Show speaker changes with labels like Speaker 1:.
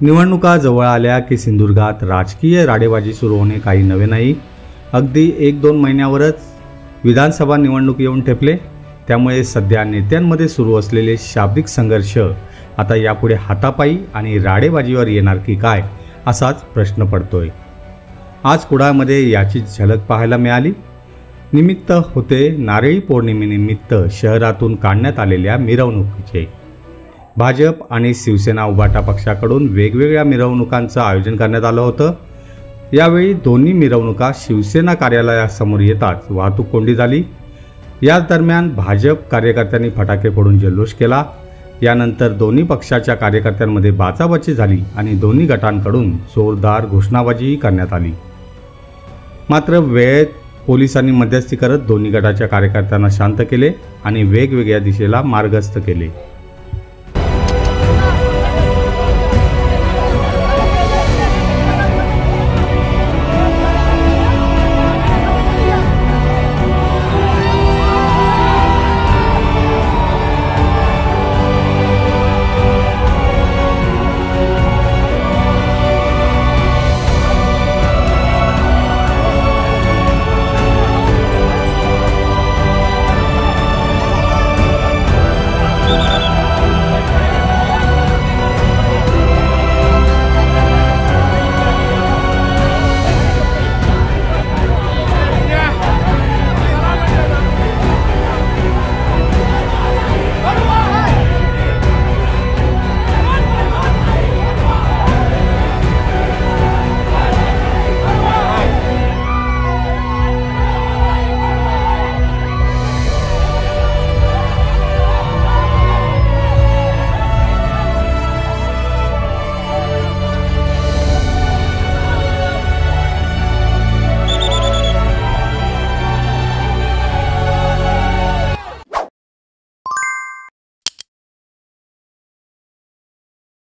Speaker 1: निवडणुका जवळ आल्या की सिंधुदुर्गात राजकीय राडेबाजी सुरू होणे काही नवे नाही। अगदी 1-2 महिन्यावरच विधानसभा निवडणूक येऊन ठेपले। त्यामुळे सध्या नेत्यांमध्ये सुरू असलेले शाब्दिक संघर्ष आता यापुढे हातापायी आणि राडेबाजीवर येणार की काय असाच प्रश्न पडतोय। आज कुडाळमध्ये याची झलक पाहायला मिळाली। निमित्त होते नारळी पौर्णिमेनिमित्त शहरातून काढण्यात आलेल्या मिरवणुकीचे। भाजप आणि शिवसेना उभाटा पक्षाकडून वेगवेगळ्या मिरवणुकांचं आयोजन करण्यात आलं होतं। यावेळी दोन्ही मिरवणुका शिवसेना कार्यालयासमोर येताच वाहतूक कोंडी झाली। याच दरम्यान भाजप कार्यकर्त्यांनी फटाके फोडून जल्लोष केला। यानंतर दोन्ही पक्षाच्या कार्यकर्त्यांमध्ये बाचाबाची झाली आणि दोन्ही गटांकडून जोरदार घोषणाबाजीही करण्यात आली। मात्र वेळेत पोलिसांनी मध्यस्थी करत दोन्ही गटाच्या कार्यकर्त्यांना शांत केले आणि वेगवेगळ्या दिशेला मार्गस्थ केले।